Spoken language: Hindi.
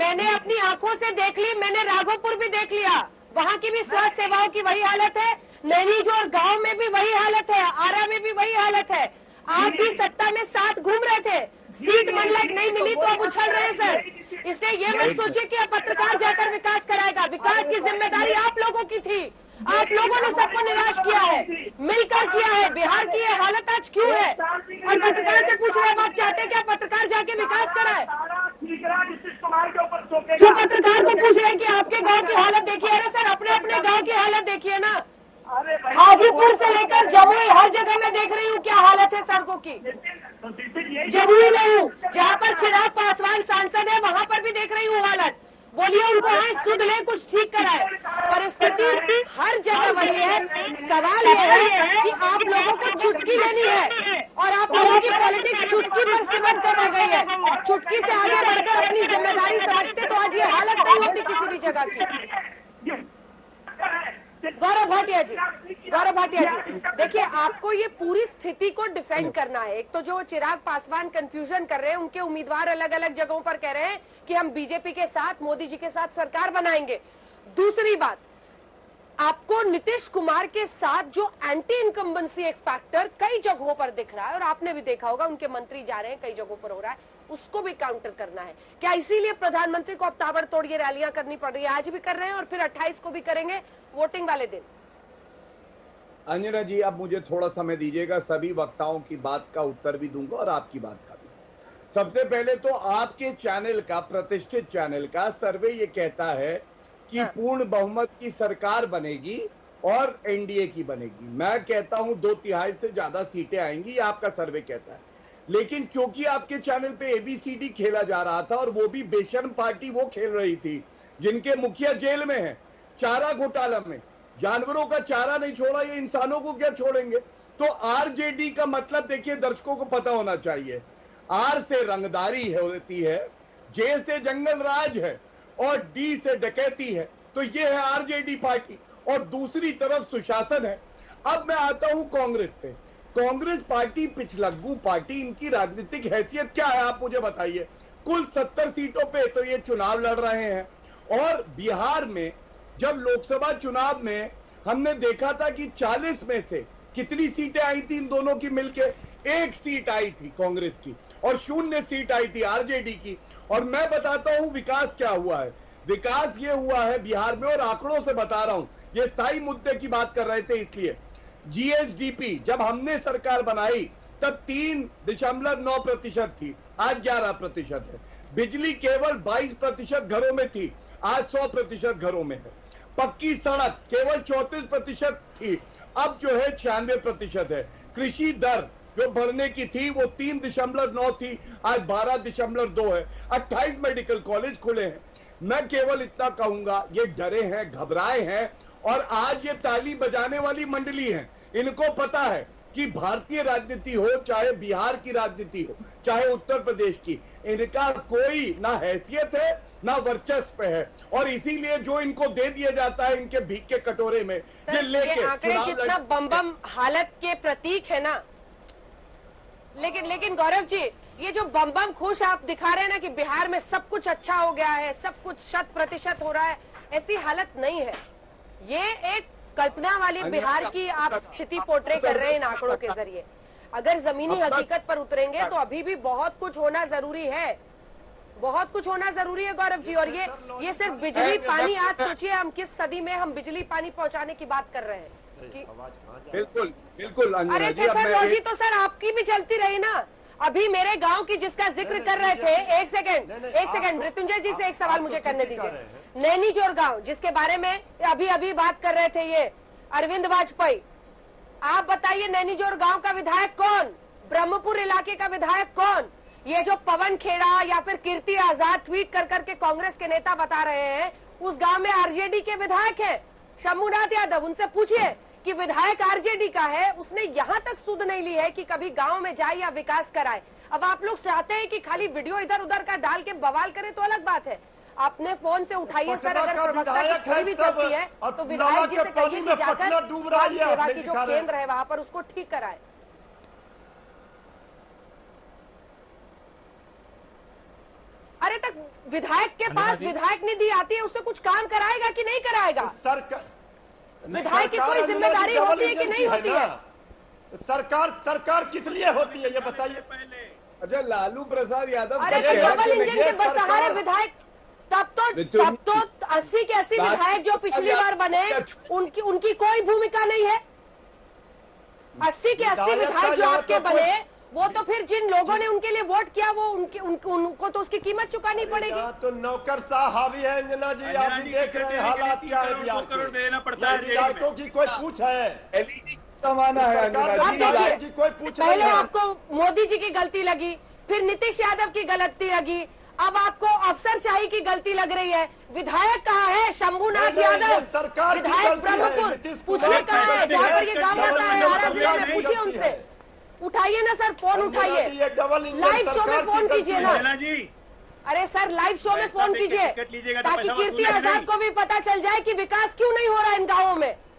मैंने अपनी आंखों से देख ली, मैंने राघोपुर भी देख लिया, वहाँ की भी स्वास्थ्य सेवाओं की वही हालत है, नैनीजोर गांव में भी वही हालत है, आरा में भी वही हालत है। आप भी सत्ता में साथ घूम रहे थे, सीट मन लायक नहीं मिली तो आप उछल रहे हैं सर। इसलिए ये मत सोचिए कि आप पत्रकार जाकर विकास कराएगा, विकास की जिम्मेदारी आप लोगों की थी, आप लोगों ने सबको निराश किया है, मिलकर किया है। बिहार की ये हालत आज क्यों है? और पत्रकार से पूछ रहे हैं, आप चाहते हैं कि आप पत्रकार जाके विकास कराए? जो पत्रकार को पूछ रहे हैं कि आपके गांव की हालत देखिए, अरे सर अपने अपने गांव की हालत देखिए ना। हाजीपुर से लेकर जमुई हर जगह मैं देख रही हूँ क्या हालत है सड़कों की। जमुई में हूँ जहाँ पर चिराग पासवान सांसद है, वहाँ पर भी देख रही हूँ हालत। बोलिए उनको हाँ सुध ले, कुछ ठीक कराए। परिस्थिति हर जगह वही है। सवाल यह है कि आप लोगों को चुटकी लेनी है और आप लोगों की पॉलिटिक्स चुटकी पर सिमट कर रह गई है। चुटकी से आगे बढ़कर अपनी जिम्मेदारी समझते तो आज ये हालत नहीं होती किसी भी जगह की। गौरव भाटिया जी, गौरव भाटिया जी, देखिए आपको ये पूरी स्थिति को डिफेंड करना है। एक तो जो चिराग पासवान कंफ्यूजन कर रहे हैं, उनके उम्मीदवार अलग अलग जगहों पर कह रहे हैं कि हम बीजेपी के साथ, मोदी जी के साथ सरकार बनाएंगे। दूसरी बात, आपको नीतीश कुमार के साथ जो एंटी इनकम्बेंसी एक फैक्टर कई जगहों पर दिख रहा है, और आपने भी देखा होगा उनके मंत्री जा रहे हैं, कई जगहों पर हो रहा है, उसको भी काउंटर करना है। क्या इसीलिए प्रधानमंत्री को अब ताबड़तोड़ ये रैलियां करनी पड़ रही है? आज भी कर रहे हैं और फिर 28 को भी करेंगे वोटिंग वाले दिन। अंजना जी, अब मुझे थोड़ा समय दीजिएगा, सभी वक्ताओं की बात का उत्तर भी दूंगा और आपकी बात का भी। सबसे पहले तो आपके चैनल का, प्रतिष्ठित चैनल का सर्वे ये कहता है कि पूर्ण बहुमत की सरकार बनेगी और एनडीए की बनेगी। मैं कहता हूं 2/3 से ज्यादा सीटें आएंगी, आपका सर्वे कहता है। लेकिन क्योंकि आपके चैनल पे एबीसीडी खेला जा रहा था, और वो भी बेशर्म पार्टी वो खेल रही थी जिनके मुखिया जेल में है, चारा घोटाला में, जानवरों का चारा नहीं छोड़ा, ये इंसानों को क्या छोड़ेंगे? तो आरजेडी का मतलब देखिए, दर्शकों को पता होना चाहिए, आर से रंगदारी होती है, जे से जंगल राज है और डी से डकैती है। तो ये है आरजेडी पार्टी, और दूसरी तरफ सुशासन है। अब मैं आता हूं कांग्रेस पे। कांग्रेस पार्टी पिछलग्गू पार्टी, इनकी राजनीतिक हैसियत क्या है आप मुझे बताइए। कुल 70 सीटों पे तो ये चुनाव लड़ रहे हैं, और बिहार में जब लोकसभा चुनाव में हमने देखा था कि 40 में से कितनी सीटें आई थी इन दोनों की मिलके, 1 सीट आई थी कांग्रेस की और 0 सीट आई थी आरजेडी की। और मैं बताता हूं विकास क्या हुआ है। विकास ये हुआ है बिहार में, और आंकड़ों से बता रहा हूं, ये स्थायी मुद्दे की बात कर रहे थे इसलिए। जीएसडीपी जब हमने सरकार बनाई तब 3.9% थी, आज 11% है। बिजली केवल 22% घरों में थी, आज 100% घरों में है। पक्की सड़क केवल 34% थी, अब जो है 96% है। कृषि दर जो भरने की थी वो 3.9 थी, आज 12.2 है। 28 मेडिकल कॉलेज खुले हैं। मैं केवल इतना कहूंगा, ये डरे हैं, घबराए हैं, और आज ये ताली बजाने वाली मंडली है। इनको पता है कि भारतीय राजनीति हो, चाहे बिहार की राजनीति हो, चाहे उत्तर प्रदेश की, इनका कोई ना हैसियत है ना वर्चस्व है, और इसीलिए जो इनको दे दिया जाता है इनके भीख के कटोरे में, ये लेके आंकड़े जितना बम हालत के प्रतीक है ना। लेकिन गौरव जी, ये जो बम खुश आप दिखा रहे हैं ना कि बिहार में सब कुछ अच्छा हो गया है, सब कुछ 100% हो रहा है, ऐसी हालत नहीं है। ये एक कल्पना वाली बिहार की आप स्थिति पोर्ट्रे कर रहे हैं इन आंकड़ों के जरिए। अगर जमीनी हकीकत पर उतरेंगे तो अभी भी बहुत कुछ होना जरूरी है, बहुत कुछ होना जरूरी है गौरव जी। और ये सिर्फ बिजली पानी, आज सोचिए हम किस सदी में हम बिजली पानी पहुंचाने की बात कर रहे हैं। बिल्कुल बिल्कुल। अरे टेक्नोलॉजी तो सर आपकी भी चलती रही ना। अभी मेरे गांव की जिसका जिक्र कर रहे थे, एक सेकंड मृत्युंजय जी से एक सवाल मुझे करने दीजिए। नैनीजोर गांव जिसके बारे में अभी बात कर रहे थे ये अरविंद वाजपेयी, आप बताइए नैनीजोर गांव का विधायक कौन? ब्रह्मपुर इलाके का विधायक कौन? ये जो पवन खेड़ा या फिर कीर्ति आजाद ट्वीट कर करके कांग्रेस के नेता बता रहे हैं, उस गांव में आरजेडी के विधायक है शंभुनाथ यादव। उनसे पूछिए कि विधायक आरजेडी का है, उसने यहाँ तक सुध नहीं ली है कि कभी गांव में जाए या विकास कराए। अब आप लोग चाहते हैं कि खाली वीडियो इधर उधर का डाल के बवाल करे तो अलग बात है। अपने फोन से उठाइए सर, अगर प्रवक्ता की थोड़ी भी चलती है तो विधायक जी से कहिए कि जाकर स्वास्थ्य सेवा की जो केंद्र है वहां पर उसको ठीक कराए। अरे हमारे तक विधायक के पास विधायक निधि आती है, उससे कुछ काम कराएगा कि नहीं कराएगा? विधायक की कोई जिम्मेदारी होती है कि नहीं होती है? सरकार किस लिए होती है ये बताइए पहले। अच्छा, लालू प्रसाद यादव अरे तो डबल इंजन के बसहारे विधायक, तब तो 80 के 80 विधायक जो पिछली बार बने उनकी कोई भूमिका नहीं है। 80 के 80 विधायक जो आपके बने, वो तो फिर जिन लोगों ने उनके लिए वोट किया वो उनको तो उसकी कीमत चुकानी पड़ेगी। तो नौकरशाह हावी है अंजना जी, आप भी देख रहे हैं हालात क्या है बिहार के। विधायकों की कोई पूछ है? जमाना है अंजना जी, कोई पूछ पहले आपको मोदी जी की गलती लगी, फिर नीतीश यादव की गलती लगी, अब आपको अफसरशाही की गलती लग रही है। विधायक कहाँ है? शंभूनाथ यादव विधायक ब्रह्मपुर, पूछने कहाँ है? जहाँ पर ये गांव आता है हारा जिले में, पूछिए उनसे। उठाइए ना सर, फोन उठाइए, लाइव शो में फोन कीजिए ना। अरे सर, लाइव शो में फोन कीजिए ताकि कीर्ति आजाद को भी पता चल जाए कि विकास क्यों नहीं हो रहा है इन गाँवों में।